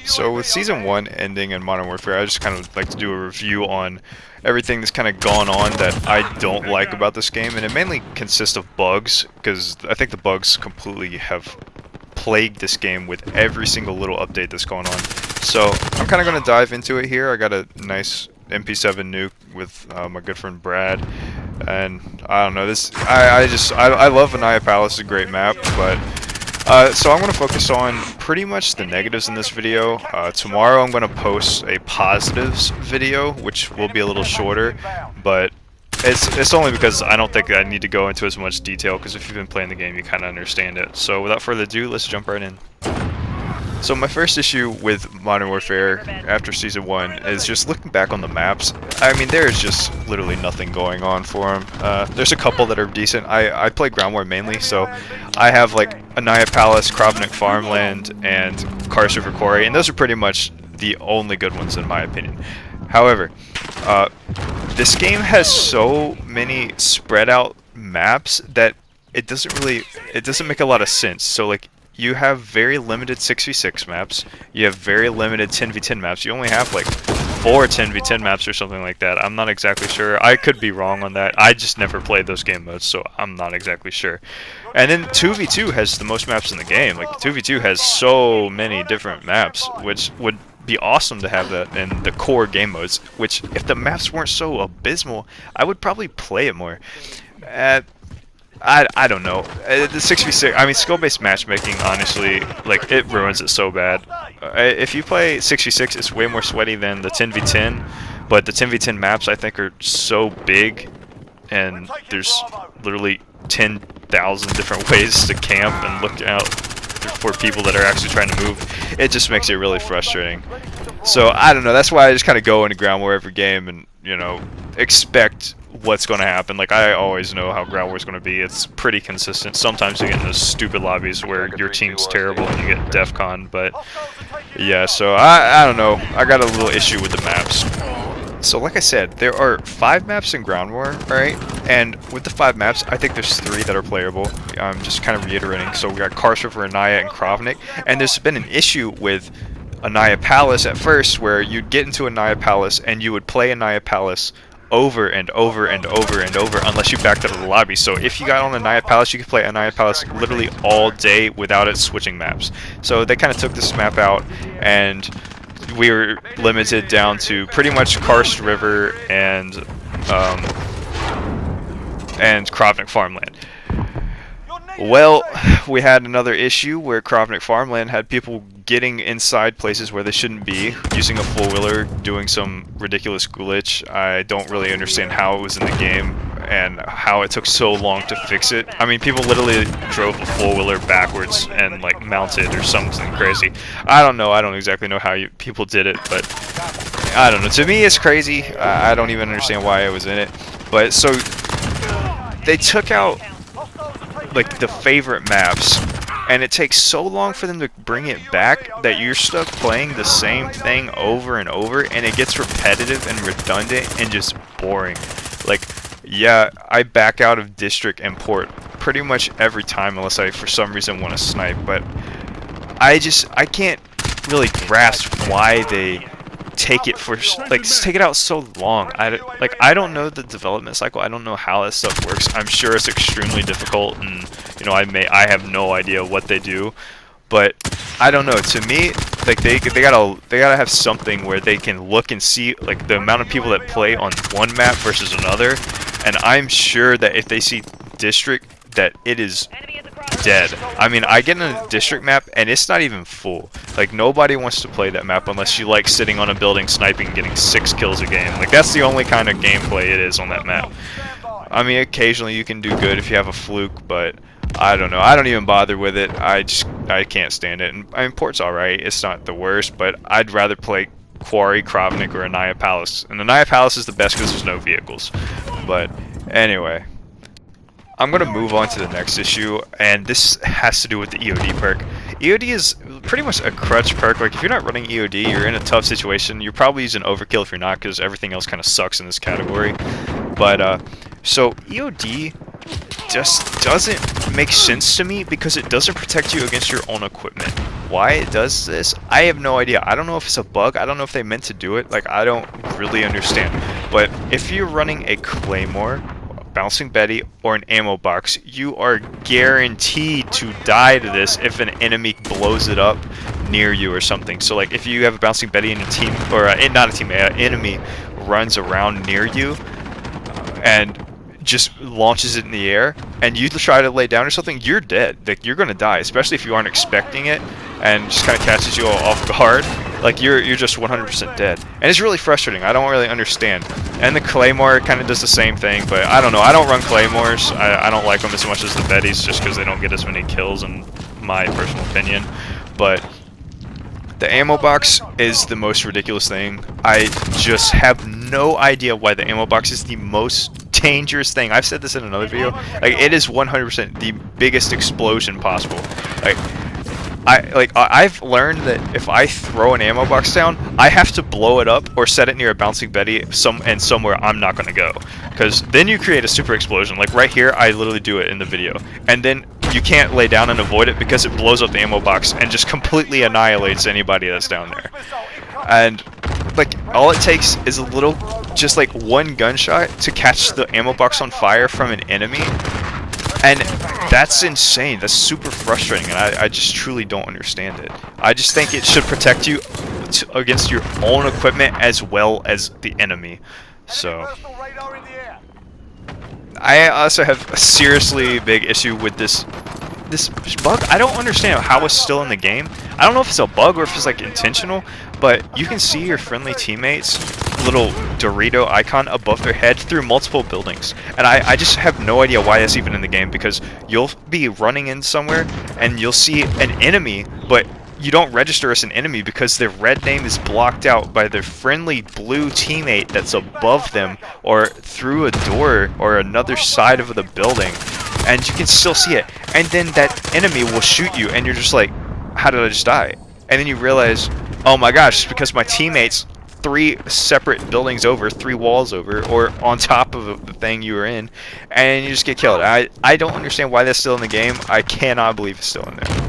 So with Season 1 ending in Modern Warfare, I just kind of like to do a review on everything that's kind of gone on that I don't like about this game, and it mainly consists of bugs, because I think the bugs completely have plagued this game with every single little update that's going on. So I'm kind of going to dive into it here. I got a nice MP7 nuke with my good friend Brad, and I don't know, this I love Anaya Palace, it's a great map, but so I'm going to focus on pretty much the negatives in this video. Tomorrow I'm going to post a positives video, which will be a little shorter, but it's only because I don't think I need to go into as much detail, because if you've been playing the game you kind of understand it. So without further ado, let's jump right in. So my first issue with Modern Warfare after Season 1 is just looking back on the maps. I mean, there is just literally nothing going on for them. There's a couple that are decent. I play Ground War mainly, so I have like Anaya Palace, Krovnik Farmland, and Karst River Quarry, and those are pretty much the only good ones in my opinion. However, this game has so many spread out maps that it doesn't make a lot of sense. So like, you have very limited 6v6 maps, you have very limited 10v10 maps, you only have like 4 10v10 maps or something like that. I'm not exactly sure, I could be wrong on that, I just never played those game modes, so I'm not exactly sure. And then 2v2 has the most maps in the game. Like 2v2 has so many different maps, which would be awesome to have that in the core game modes, which if the maps weren't so abysmal, I would probably play it more. I don't know. The 6v6, I mean, skill-based matchmaking, honestly, like, it ruins it so bad. If you play 6v6, it's way more sweaty than the 10v10, but the 10v10 maps, I think, are so big, and there's literally 10,000 different ways to camp and look out for people that are actually trying to move. It just makes it really frustrating. So, I don't know, that's why I just kind of go into Ground War every game and, you know, expect what's going to happen. Like, I always know how Ground War is going to be. It's pretty consistent. Sometimes you get in those stupid lobbies where your team's terrible and you get DEFCON, but yeah, so I don't know. I got a little issue with the maps. So like I said, there are 5 maps in Ground War, right? And with the 5 maps, I think there's 3 that are playable. I'm just kind of reiterating. So we got Karst River, Anaya, and Krovnik, and there's been an issue with Anaya Palace at first, where you'd get into Anaya Palace and you would play Anaya Palace over and over and over and over unless you backed out of the lobby. So if you got on Anaya Palace, you could play Anaya Palace literally all day without it switching maps. So they kind of took this map out, and we were limited down to pretty much Karst River and Krovnik Farmland. Well, we had another issue where Krovnik Farmland had people getting inside places where they shouldn't be, using a four-wheeler, doing some ridiculous glitch. I don't really understand how it was in the game and how it took so long to fix it. I mean, people literally drove a four-wheeler backwards and like mounted or something crazy. I don't know. I don't exactly know how people did it, but I don't know. To me, it's crazy. I don't even understand why I was in it. But so they took out like the favorite maps, and it takes so long for them to bring it back that you're stuck playing the same thing over and over, and it gets repetitive and redundant and just boring. Like, yeah, I back out of district and port pretty much every time unless I for some reason want to snipe, but I can't really grasp why they take it out so long. I don't know the development cycle. I don't know how that stuff works. I'm sure it's extremely difficult, and you know, I have no idea what they do, but I don't know. To me, like they gotta have something where they can look and see like the amount of people that play on one map versus another, and I'm sure that if they see district, that it is dead. I mean, I get in a district map and it's not even full. Like, nobody wants to play that map unless you like sitting on a building sniping and getting 6 kills a game. Like, that's the only kind of gameplay it is on that map. I mean, occasionally you can do good if you have a fluke, but I don't know. I don't even bother with it. I can't stand it. And I mean, port's alright. It's not the worst, but I'd rather play Quarry, Krovnik, or Anaya Palace. And Anaya Palace is the best because there's no vehicles. But anyway, I'm going to move on to the next issue, and this has to do with the EOD perk. EOD is pretty much a crutch perk. Like, if you're not running EOD, you're in a tough situation. You're probably using overkill if you're not, because everything else kind of sucks in this category. But, so EOD just doesn't make sense to me because it doesn't protect you against your own equipment. why it does this, I have no idea. I don't know if it's a bug. I don't know if they meant to do it. Like, I don't really understand. But if you're running a Claymore, Bouncing Betty, or an ammo box, you are guaranteed to die to this if an enemy blows it up near you or something. So like if you have a Bouncing Betty in a team, or not a team, an enemy runs around near you and just launches it in the air, and you try to lay down or something, you're dead. Like, you're gonna die, especially if you aren't expecting it and just kind of catches you off guard. Like, you're just 100% dead, and it's really frustrating. I don't really understand. And the Claymore kind of does the same thing, but I don't know. I don't run Claymores. I don't like them as much as the Bettys, just because they don't get as many kills, in my personal opinion. But the ammo box is the most ridiculous thing. I just have no idea why the ammo box is the most dangerous thing. I've said this in another video. Like, it is 100% the biggest explosion possible. I've learned that if I throw an ammo box down, I have to blow it up or set it near a Bouncing Betty somewhere I'm not gonna go, because then you create a super explosion. Like right here, I literally do it in the video, and then you can't lay down and avoid it because it blows up the ammo box and just completely annihilates anybody that's down there. And like, all it takes is a little, just like one gunshot to catch the ammo box on fire from an enemy. And that's insane. That's super frustrating, and I just truly don't understand it. I just think it should protect you against your own equipment as well as the enemy. So I also have a seriously big issue with this bug. I don't understand how it's still in the game. I don't know if it's a bug or if it's like intentional, but you can see your friendly teammates' little Dorito icon above their head through multiple buildings, and I just have no idea why that's even in the game, because you'll be running in somewhere and you'll see an enemy, but you don't register as an enemy because their red name is blocked out by their friendly blue teammate that's above them or through a door or another side of the building, and you can still see it. And then that enemy will shoot you, and you're just like, how did I just die? And then you realize, oh my gosh, it's because my teammates 3 separate buildings over, 3 walls over, or on top of the thing you were in, and you just get killed. I don't understand why that's still in the game. I cannot believe it's still in there.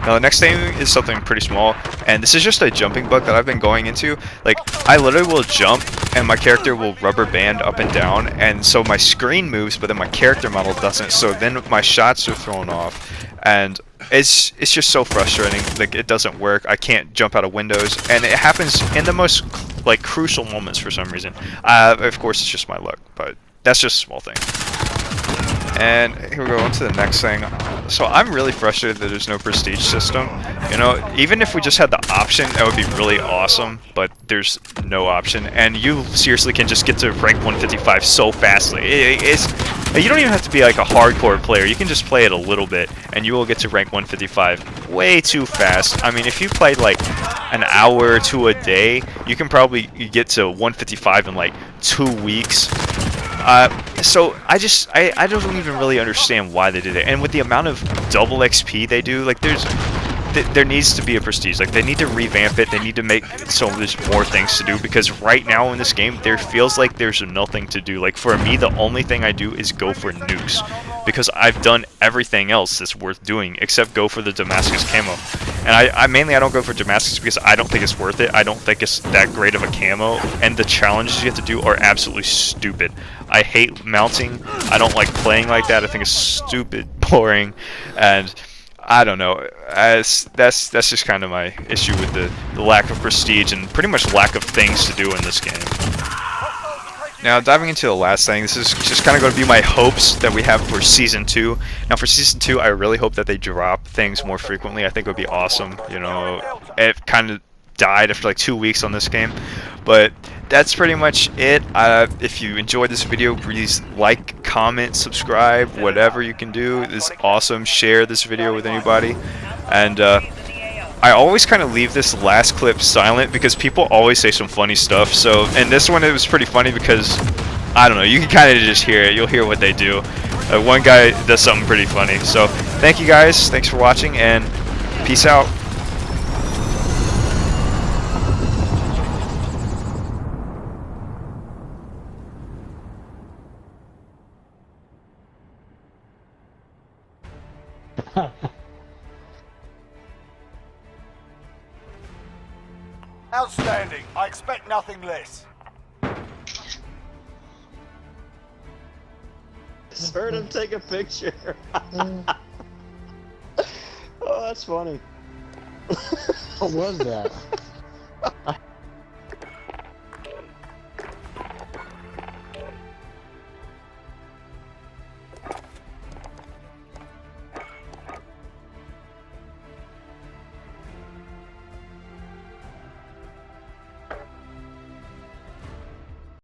Now the next thing is something pretty small, and this is just a jumping bug that I've been going into. Like, I literally will jump and my character will rubber band up and down, and so my screen moves but then my character model doesn't, so then my shots are thrown off, and it's just so frustrating. Like, it doesn't work. I can't jump out of windows, and it happens in the most like crucial moments for some reason. Of course it's just my luck, but that's just a small thing. And here we go on to the next thing. So I'm really frustrated that there's no prestige system. You know, even if we just had the option, that would be really awesome, but there's no option. And you seriously can just get to rank 155 so fastly. You don't even have to be like a hardcore player. You can just play it a little bit, and you will get to rank 155 way too fast. I mean, if you played like an hour to a day, you can probably get to 155 in like 2 weeks. So I don't even really understand why they did it. And with the amount of double XP they do, like there needs to be a prestige. Like, they need to revamp it. They need to make so there's more things to do, because right now in this game there feels like there's nothing to do. Like, for me, the only thing I do is go for nukes, because I've done everything else that's worth doing except go for the Damascus camo. And I mainly don't go for Damascus because I don't think it's worth it. I don't think it's that great of a camo, and the challenges you have to do are absolutely stupid. I hate mounting. I don't like playing like that. I think it's stupid, boring, and I don't know. That's just kind of my issue with the lack of prestige and pretty much lack of things to do in this game. Now, diving into the last thing, this is just kind of going to be my hopes that we have for Season 2. Now, for Season 2, I really hope that they drop things more frequently. I think it would be awesome. You know, it kind of died after like 2 weeks on this game. But that's pretty much it. If you enjoyed this video, please like, comment, subscribe, whatever you can do is awesome. Share this video with anybody. And I always kind of leave this last clip silent because people always say some funny stuff. So in this one, it was pretty funny because, I don't know, you can kind of just hear it. You'll hear what they do. One guy does something pretty funny. So thank you guys. Thanks for watching, and peace out. Outstanding. I expect nothing less. Just heard him take a picture. Oh, that's funny. What was that?